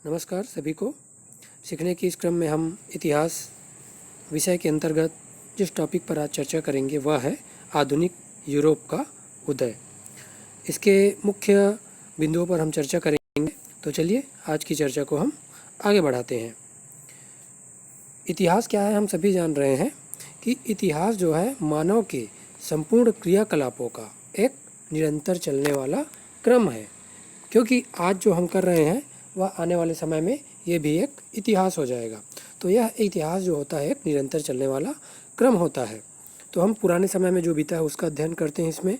नमस्कार सभी को। सीखने की इस क्रम में हम इतिहास विषय के अंतर्गत जिस टॉपिक पर आज चर्चा करेंगे वह है आधुनिक यूरोप का उदय। इसके मुख्य बिंदुओं पर हम चर्चा करेंगे। तो चलिए आज की चर्चा को हम आगे बढ़ाते हैं। इतिहास क्या है, हम सभी जान रहे हैं कि इतिहास जो है मानव के संपूर्ण क्रियाकलापों का एक निरंतर चलने वाला क्रम है, क्योंकि आज जो हम कर रहे हैं वह आने वाले समय में ये भी एक इतिहास हो जाएगा। तो यह इतिहास जो होता है एक निरंतर चलने वाला क्रम होता है। तो हम पुराने समय में जो बीता है उसका अध्ययन करते हैं। इसमें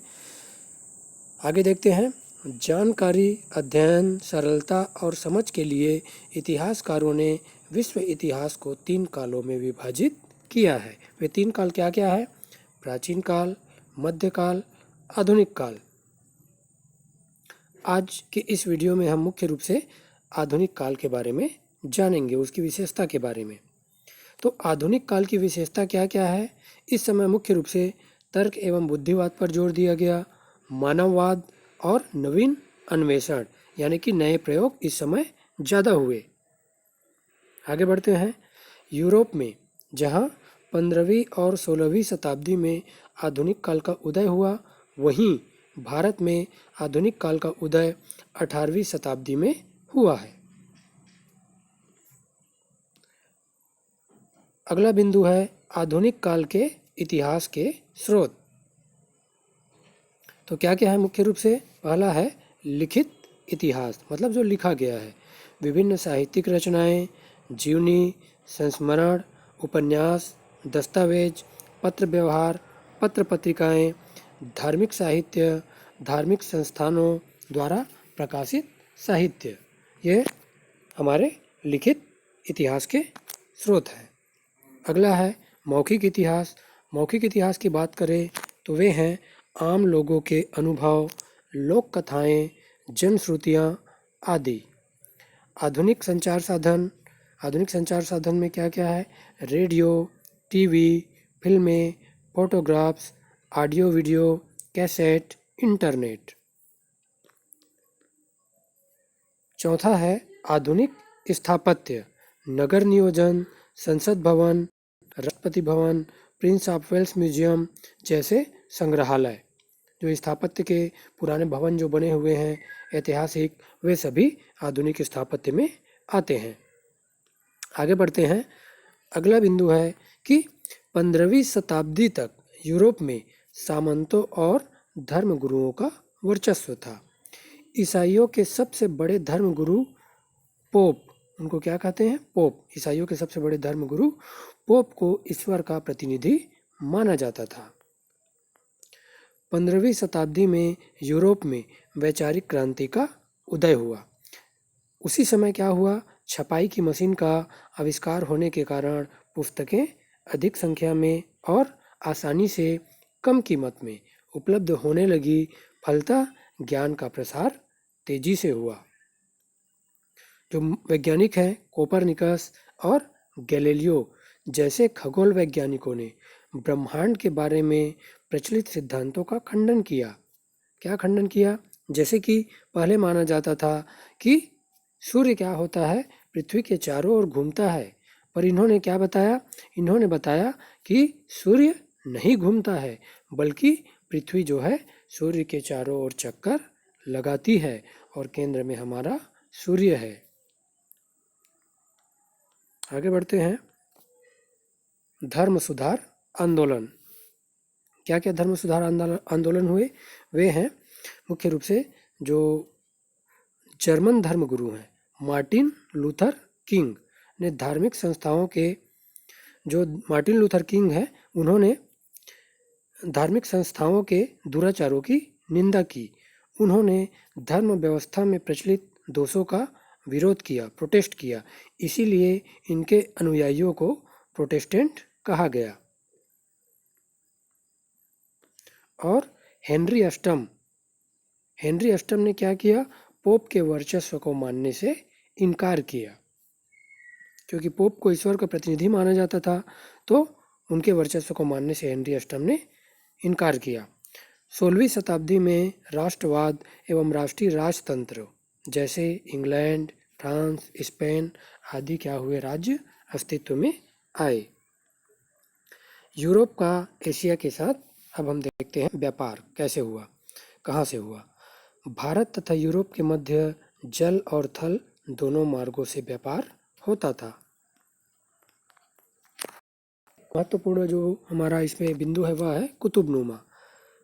आगे देखते हैं। जानकारी, अध्ययन, सरलता और समझ के लिए इतिहासकारों ने विश्व इतिहास को 3 कालों में विभाजित किया है। वे 3 काल क्या क्या है? प्राचीन काल, मध्यकाल, आधुनिक काल। आज के इस वीडियो में हम मुख्य रूप से आधुनिक काल के बारे में जानेंगे, उसकी विशेषता के बारे में। तो आधुनिक काल की विशेषता क्या क्या है? इस समय मुख्य रूप से तर्क एवं बुद्धिवाद पर जोर दिया गया। मानववाद और नवीन अन्वेषण यानी कि नए प्रयोग इस समय ज़्यादा हुए। आगे बढ़ते हैं। यूरोप में जहाँ 15वीं और 16वीं शताब्दी में आधुनिक काल का उदय हुआ, वहीं भारत में आधुनिक काल का उदय 18वीं शताब्दी में हुआ है। अगला बिंदु है आधुनिक काल के इतिहास के स्रोत। तो क्या क्या है मुख्य रूप से? पहला है लिखित इतिहास, मतलब जो लिखा गया है। विभिन्न साहित्यिक रचनाएं, जीवनी, संस्मरण, उपन्यास, दस्तावेज, पत्र व्यवहार, पत्र पत्रिकाएं, धार्मिक साहित्य, धार्मिक संस्थानों द्वारा प्रकाशित साहित्य, ये हमारे लिखित इतिहास के स्रोत हैं। अगला है मौखिक इतिहास। मौखिक इतिहास की बात करें तो वे हैं आम लोगों के अनुभव, लोक कथाएँ, जनश्रुतियाँ आदि। आधुनिक संचार साधन। आधुनिक संचार साधन में क्या क्या है? रेडियो, टीवी, फिल्में, photographs, audio video, cassette, internet. चौथा है आधुनिक स्थापत्य। नगर नियोजन, संसद भवन, Rashtrapati Bhavan, Prince of Wales museum जैसे संग्रहालय। जो स्थापत्य के पुराने भवन जो बने हुए हैं ऐतिहासिक, वे सभी आधुनिक स्थापत्य में आते हैं। आगे बढ़ते हैं। अगला बिंदु है कि 15वीं शताब्दी तक यूरोप में सामंतों और धर्मगुरुओं का वर्चस्व था। ईसाइयों के सबसे बड़े धर्मगुरु पोप, उनको क्या कहते हैं? पोप। ईसाइयों के सबसे बड़े धर्मगुरु पोप को ईश्वर का प्रतिनिधि माना जाता था। 15वीं शताब्दी में यूरोप में वैचारिक क्रांति का उदय हुआ। उसी समय क्या हुआ? छपाई की मशीन का आविष्कार होने के कारण पुस्तकें अधिक संख्या में और आसानी से कम कीमत में उपलब्ध होने लगी। फलतः ज्ञान का प्रसार तेजी से हुआ। जो वैज्ञानिक हैं कोपरनिकस और गैलीलियो जैसे खगोल वैज्ञानिकों ने ब्रह्मांड के बारे में प्रचलित सिद्धांतों का खंडन किया। क्या खंडन किया? जैसे कि पहले माना जाता था कि सूर्य क्या होता है? पृथ्वी के चारों ओर घूमता है। पर इन्होंने क्या बताया? इन्होंने बताया कि सूर्य नहीं घूमता है, बल्कि पृथ्वी जो है सूर्य के चारों ओर चक्कर लगाती है और केंद्र में हमारा सूर्य है। आगे बढ़ते हैं। धर्म सुधार आंदोलन। क्या क्या धर्म सुधार आंदोलन हुए? वे हैं मुख्य रूप से जो जर्मन धर्मगुरु हैं मार्टिन लूथर किंग ने धार्मिक संस्थाओं के, जो मार्टिन लूथर किंग है, उन्होंने धार्मिक संस्थाओं के दुराचारों की निंदा की। उन्होंने धर्म व्यवस्था में प्रचलित दोषों का विरोध किया, प्रोटेस्ट किया। इसीलिए इनके अनुयायियों को प्रोटेस्टेंट कहा गया। और हेनरी अष्टम ने क्या किया? पोप के वर्चस्व को मानने से इनकार किया। क्योंकि पोप को ईश्वर का प्रतिनिधि माना जाता था, तो उनके वर्चस्व को मानने से हेनरी अष्टम ने इनकार किया। 16वीं शताब्दी में राष्ट्रवाद एवं राष्ट्रीय राजतंत्र जैसे इंग्लैंड, फ्रांस, स्पेन आदि क्या हुए राज्य अस्तित्व में आए। यूरोप का एशिया के साथ अब हम देखते हैं व्यापार कैसे हुआ, कहाँ से हुआ। भारत तथा यूरोप के मध्य जल और थल दोनों मार्गों से व्यापार होता था। महत्वपूर्ण जो हमारा इसमें बिंदु है वह है कुतुबनुमा।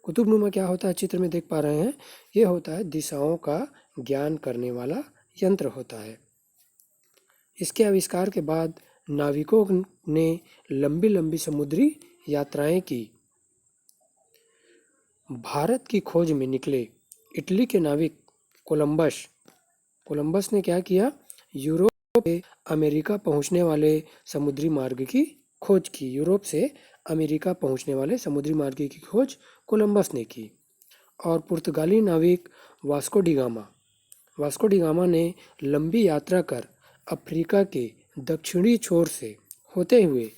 कुतुबनुमा क्या होता है, चित्र में देख पा रहे हैं, ये होता है दिशाओं का ज्ञान करने वाला यंत्र होता है। इसके आविष्कार के बाद नाविकों ने लंबी लंबी समुद्री यात्राएं की। भारत की खोज में निकले इटली के नाविक कोलंबस ने क्या किया, यूरोप से अमेरिका पहुंचने वाले समुद्री मार्ग की खोज की। यूरोप से अमेरिका पहुंचने वाले समुद्री मार्ग की खोज कोलंबस ने की। और पुर्तगाली नाविक वास्को डी गामा ने लंबी यात्रा कर अफ्रीका के दक्षिणी छोर से होते हुए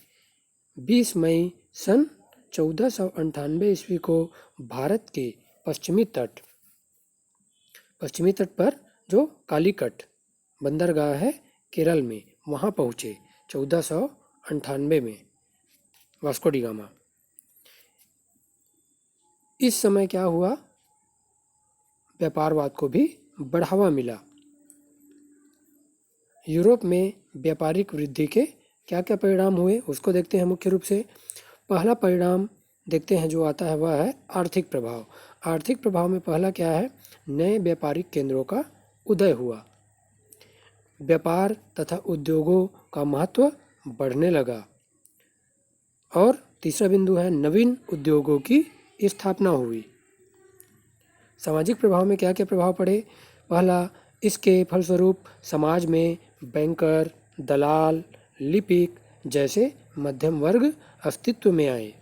20 मई सन 1498 ईस्वी को भारत के पश्चिमी तट पर जो कालीकट बंदरगाह है केरल में, वहाँ पहुँचे 1498 में वास्को डी गामा। इस समय क्या हुआ, व्यापारवाद को भी बढ़ावा मिला। यूरोप में व्यापारिक वृद्धि के क्या क्या परिणाम हुए उसको देखते हैं। मुख्य रूप से पहला परिणाम देखते हैं जो आता है वह है आर्थिक प्रभाव। आर्थिक प्रभाव में पहला क्या है, नए व्यापारिक केंद्रों का उदय हुआ। व्यापार तथा उद्योगों का महत्व बढ़ने लगा। और तीसरा बिंदु है नवीन उद्योगों की स्थापना हुई। सामाजिक प्रभाव में क्या क्या प्रभाव पड़े, पहला, इसके फलस्वरूप समाज में बैंकर, दलाल, लिपिक जैसे मध्यम वर्ग अस्तित्व में आए।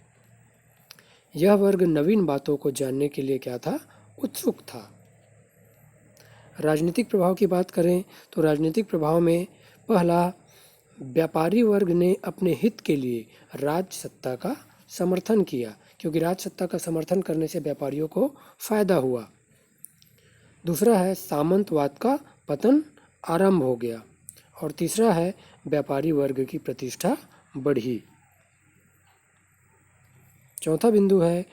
यह वर्ग नवीन बातों को जानने के लिए क्या था, उत्सुक था। राजनीतिक प्रभाव की बात करें तो राजनीतिक प्रभाव में पहला, व्यापारी वर्ग ने अपने हित के लिए राज सत्ता का समर्थन किया, क्योंकि राज सत्ता का समर्थन करने से व्यापारियों को फायदा हुआ। दूसरा है सामंतवाद का पतन आरंभ हो गया। और तीसरा है व्यापारी वर्ग की प्रतिष्ठा बढ़ी। चौथा बिंदु है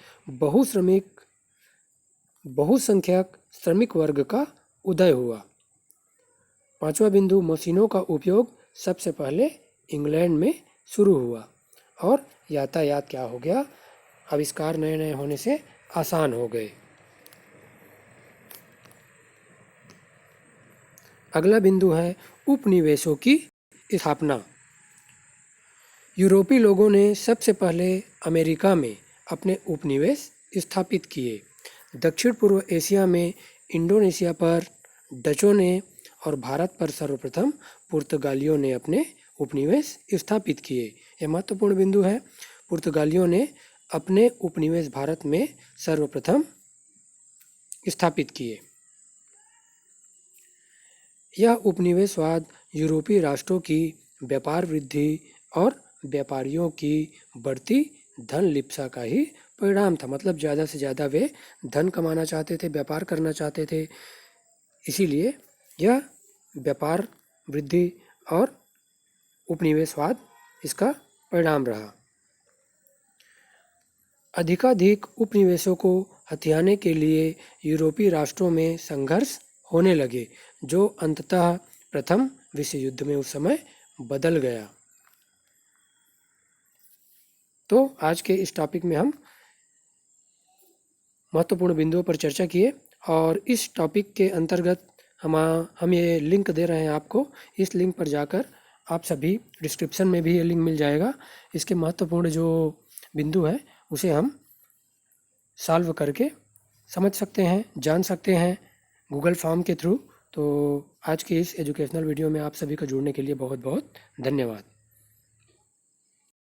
बहुसंख्यक श्रमिक वर्ग का उदय हुआ। पांचवा बिंदु, मशीनों का उपयोग सबसे पहले इंग्लैंड में शुरू हुआ और यातायात क्या हो गया, आविष्कार नए नए होने से आसान हो गए। अगला बिंदु है उपनिवेशों की स्थापना। यूरोपीय लोगों ने सबसे पहले अमेरिका में अपने उपनिवेश स्थापित किए। दक्षिण पूर्व एशिया में इंडोनेशिया पर डचों ने और भारत पर सर्वप्रथम पुर्तगालियों ने अपने उपनिवेश स्थापित किए। यह महत्वपूर्ण बिंदु है। पुर्तगालियों ने अपने उपनिवेश भारत में सर्वप्रथम स्थापित किए। यह उपनिवेशवाद यूरोपीय राष्ट्रों की व्यापार वृद्धि और व्यापारियों की बढ़ती धन लिप्सा का ही परिणाम था। मतलब ज़्यादा से ज़्यादा वे धन कमाना चाहते थे, व्यापार करना चाहते थे, इसीलिए यह व्यापार वृद्धि और उपनिवेशवाद इसका परिणाम रहा। अधिकाधिक उपनिवेशों को हथियाने के लिए यूरोपीय राष्ट्रों में संघर्ष होने लगे, जो अंततः प्रथम विश्व युद्ध में उस समय बदल गया। तो आज के इस टॉपिक में हम महत्वपूर्ण बिंदुओं पर चर्चा किए और इस टॉपिक के अंतर्गत हम ये लिंक दे रहे हैं आपको। इस लिंक पर जाकर आप सभी, डिस्क्रिप्शन में भी ये लिंक मिल जाएगा, इसके महत्वपूर्ण जो बिंदु है उसे हम सॉल्व करके समझ सकते हैं, जान सकते हैं गूगल फॉर्म के थ्रू। तो आज के इस एजुकेशनल वीडियो में आप सभी को जुड़ने के लिए बहुत बहुत धन्यवाद।